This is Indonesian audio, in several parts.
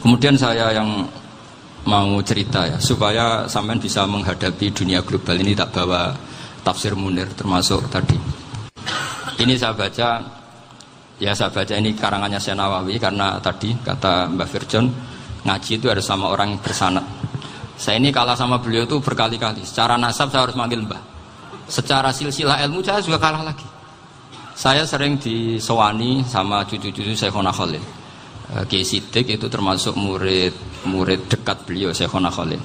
Kemudian saya yang mau cerita ya, supaya sampean bisa menghadapi dunia global ini, tak bawa tafsir Munir termasuk tadi. Ini saya baca ini karangannya Syekh Nawawi, karena tadi kata Mbak Firjon, ngaji itu harus sama orang yang bersanad. Saya ini kalah sama beliau itu berkali-kali. Secara nasab saya harus manggil Mbah. Secara silsilah ilmu saya juga kalah lagi. Saya sering disewani sama cucu-cucu Syekhona Khalil. Kiai Siddiq itu termasuk murid dekat beliau, Syekhona Khalil.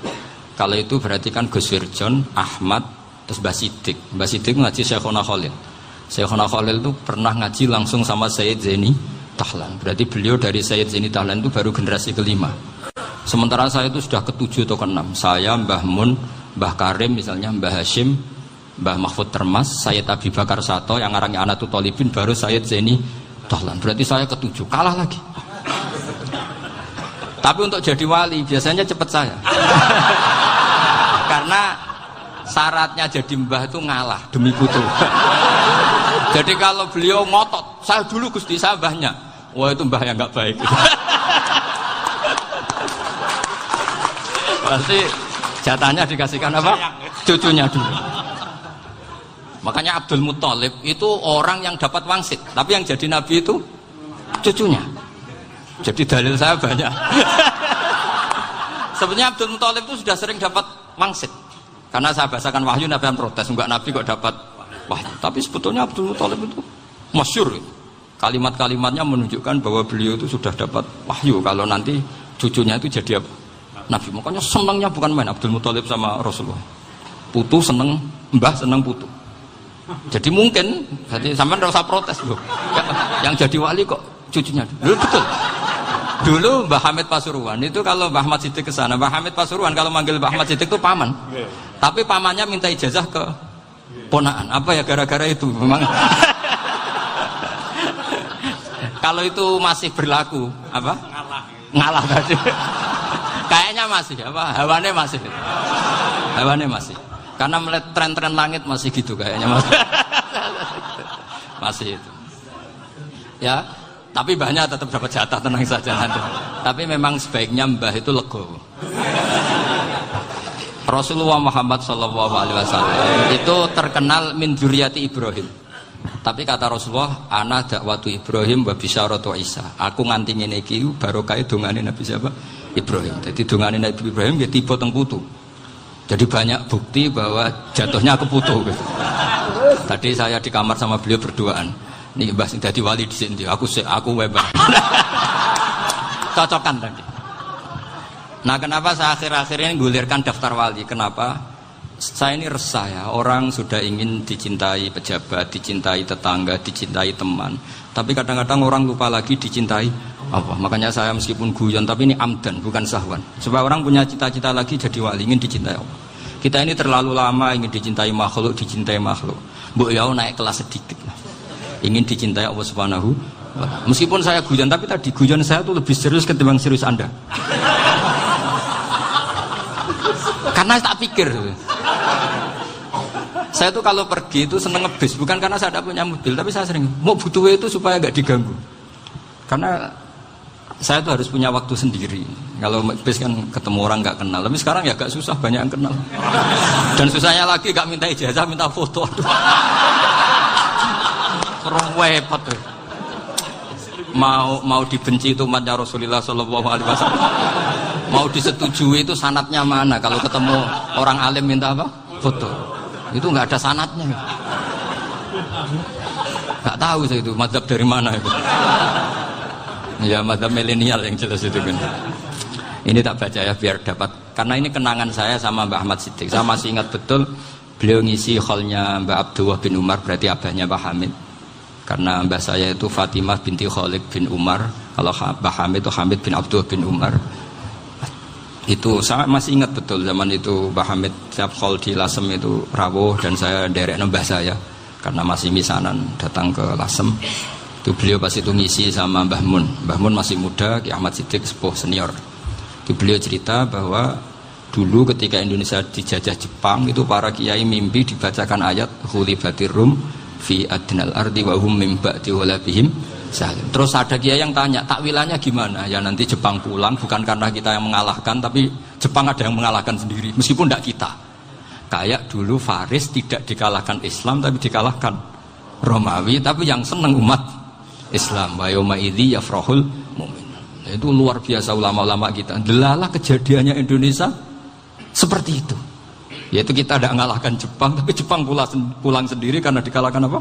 Kalau itu berarti kan Gus Firjon, Ahmad, terus Mbah Siddiq. Mbah Siddiq ngaji Syekhona Khalil. Syekhona Khalil itu pernah ngaji langsung sama Sayyid Zaini Tahlan. Berarti beliau dari Sayyid Zaini Tahlan itu baru generasi kelima. Sementara saya itu sudah ke-7 atau ke-6. Saya, Mbah Mun, Mbah Karim misalnya, Mbah Hashim, Mbah Mahfud Termas, Sayyid Abi Bakar Sato, yang arangnya Anatul Talibin, baru Sayyid Zaini Tahlan. Berarti saya ke-7, kalah lagi. Tapi untuk jadi wali biasanya cepat saya. Karena syaratnya jadi mbah itu ngalah demi putu. Jadi kalau beliau ngotot, saya dulu Gusti, saya mbahnya. Wah, itu mbah yang nggak baik. Pasti jatahnya dikasihkan apa? Cucunya dulu. Makanya Abdul Muthalib itu orang yang dapat wangsit, tapi yang jadi nabi itu cucunya. Jadi dalil saya banyak. Sebenarnya Abdul Muthalib itu sudah sering dapat wangsit. Karena saya bahasakan wahyu, Nabi yang protes, enggak Nabi kok dapat wahyu. Tapi sebetulnya Abdul Muthalib itu masyhur. Kalimat-kalimatnya menunjukkan bahwa beliau itu sudah dapat wahyu kalau nanti cucunya itu jadi apa? Nabi. Makanya senangnya bukan main Abdul Muthalib sama Rasulullah. Putu seneng, mbah seneng putu. Jadi mungkin, jadi sampean enggak usah protes loh. Yang jadi wali kok cucunya. Loh, betul. Dulu Mbah Hamid Pasuruan itu kalau Mbah Ahmad Siddiq ke sana, Mbah Hamid Pasuruan kalau manggil Mbah Ahmad Siddiq itu paman. Tapi pamannya minta ijazah ke ponaan. Apa ya gara-gara itu memang. Kalau itu masih berlaku, apa? Ngalah tadi. Kayaknya masih, apa? Hawane masih. Karena melihat tren-tren langit masih gitu kayaknya masih. Masih itu. Ya. Tapi banyak tetap dapat jatah, tenang saja nanti. Tapi memang sebaiknya mbah itu legowo. Rasulullah Muhammad SAW itu terkenal min dzurriyyati Ibrahim. Tapi kata Rasulullah, ana dakwatu Ibrahim wa bisyaratu Isa. Aku nganti ngene iki barokah dongane Nabi siapa? Ibrahim. Jadi dongane Nabi Ibrahim ya tiba teng putu. Jadi banyak bukti bahwa jatuhnya ke putu gitu. Tadi saya di kamar sama beliau berduaan. Nih Mbah sing dadi wali di sini, aku webah. Cocokan tadi. Nah, kenapa saya akhir-akhir ini gulirkan daftar wali? Kenapa? Saya ini resah ya, orang sudah ingin dicintai pejabat, dicintai tetangga, dicintai teman. Tapi kadang-kadang orang lupa lagi dicintai apa? Makanya saya meskipun guyon, tapi ini amdan, bukan sahwan. Supaya orang punya cita-cita lagi jadi wali, ingin dicintai Allah. Kita ini terlalu lama ingin dicintai makhluk. Mbok ya naik kelas sedikit lah. Ingin dicintai Allah Subhanahu wa ta'ala. Meskipun saya guyon, tapi tadi guyon saya itu lebih serius ketimbang serius Anda. Karena tak pikir. Saya tuh kalau pergi itu seneng ngebis, bukan karena saya tidak punya mobil, tapi saya sering mau butuh itu supaya nggak diganggu. Karena saya tuh harus punya waktu sendiri. Kalau bis kan ketemu orang nggak kenal, tapi sekarang ya agak susah, banyak yang kenal. Dan susahnya lagi nggak minta ijazah, minta foto. Repot tuh. Mau dibenci itu umatnya Rasulullah Shallallahu Alaihi Wasallam. Mau disetujui itu sanatnya mana? Kalau ketemu orang alim minta apa? Foto. Itu nggak ada sanatnya. Nggak tahu saya itu mazhab dari mana itu. Ya mazhab milenial yang jelas itu kan. Ini tak baca ya biar dapat. Karena ini kenangan saya sama Mbah Ahmad Siddiq. Saya masih ingat betul beliau ngisi hallnya Mbah Abdullah bin Umar, berarti abahnya Mbah Hamid. Karena mbah saya itu Fatimah binti Khalid bin Umar, kalau Mbah Hamid itu Hamid bin Abdullah bin Umar. Itu saya masih ingat betul zaman itu Mbah Hamid tiap hall di Lasem itu rawuh dan saya derek mbah saya karena masih misanan datang ke Lasem. Itu beliau pas itu ngisi sama Mbah Mun. Mbah Mun masih muda, Ki Ahmad Siddiq sepuh senior. Itu beliau cerita bahwa dulu ketika Indonesia dijajah Jepang itu para kiai mimpi dibacakan ayat Khulifatir Rum fi adnal ardi wa hum min ba'di walabihim Zalim. Terus ada kiai yang tanya, takwilannya gimana? Ya nanti Jepang pulang bukan karena kita yang mengalahkan, tapi Jepang ada yang mengalahkan sendiri, meskipun tidak kita. Kayak dulu Faris tidak dikalahkan Islam, tapi dikalahkan Romawi, tapi yang seneng umat Islam. Wa yauma idzi yafrahul mu'min. Itu luar biasa ulama-ulama kita. Delalah kejadiannya Indonesia seperti itu. Yaitu kita tidak mengalahkan Jepang, tapi Jepang pulang sendiri karena dikalahkan apa?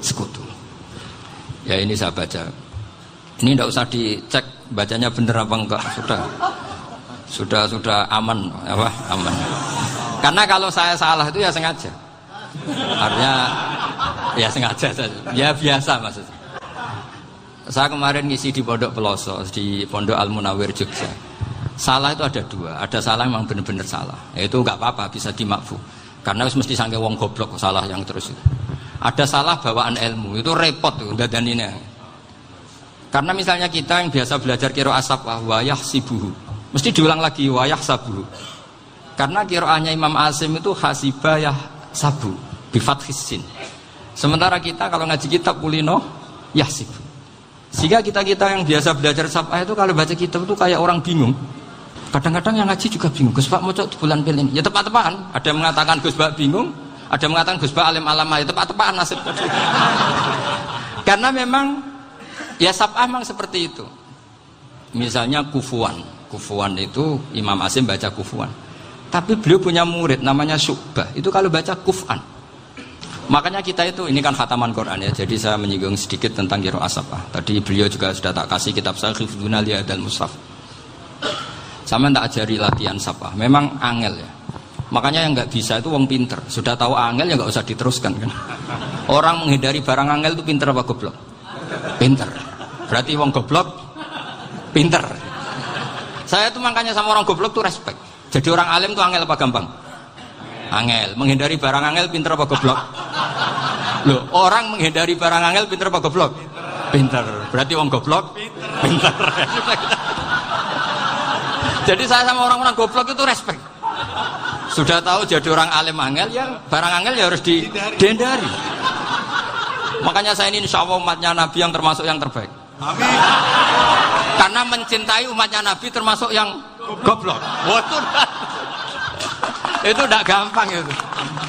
Sekutu. Ya ini saya baca. Ini tidak usah dicek bacanya benar apa enggak. Sudah aman apa? Aman. Karena kalau saya salah itu ya sengaja. Artinya ya sengaja saja. Ya biasa maksudnya. Saya kemarin ngisi di Pondok Peloso, di Pondok Al Munawir Jogja. Salah itu ada dua. Ada salah yang memang benar-benar salah. Itu enggak apa-apa, bisa dimakfu. Karena mesti sangke wong goblok salah yang terus itu. Ada salah bawaan ilmu, itu repot tuh dadaninnya. Karena misalnya kita yang biasa belajar qiraah sab'ah wayah sibuhu, mesti diulang lagi wayah sabuhu. Karena qiraahnya Imam Asim itu hasibah yah sabu bi fathis sin. Sementara kita kalau ngaji kitab kulino yahsib. Sehingga kita yang biasa belajar sab'ah itu kalau baca kitab itu kayak orang bingung. Kadang-kadang yang ngaji juga bingung. Gus Pak mau cok bulan pilih. Ya tepat-tepatan. Ada yang mengatakan Gus Pak bingung. Ada yang mengatakan Gus Pak alim alama, itu tepat-tepat nasib. Karena memang ya sab'ah memang seperti itu. Misalnya kufuan itu Imam Asim baca kufuan. Tapi beliau punya murid namanya Syu'bah. Itu kalau baca kuf'an. Makanya kita itu, ini kan khataman Quran ya. Jadi saya menyinggung sedikit tentang qiraah sab'ah. Tadi beliau juga sudah tak kasih kitab saya Hifdzuna Liyadal Mushaf. Sama tak ajari latihan sab'ah. Memang angel ya. Makanya yang nggak bisa itu wong pinter. Sudah tahu angel ya nggak usah diteruskan kan. Orang menghindari barang angel itu pinter apa goblok? Pinter. Berarti wong goblok pinter. Saya tuh makanya sama orang goblok tuh respect. Jadi orang alim tuh angel apa gampang? Angel. Menghindari barang angel pinter apa goblok? Loh, orang menghindari barang angel pinter apa goblok? Pinter. Berarti wong goblok pinter. Jadi saya sama orang-orang goblok itu respect. Sudah tahu jadi orang alim angel ya barang angel ya harus dihindari. Makanya saya ini insya Allah umatnya Nabi yang termasuk yang terbaik. Amin. Karena mencintai umatnya Nabi termasuk yang goblok. Itu tidak gampang itu.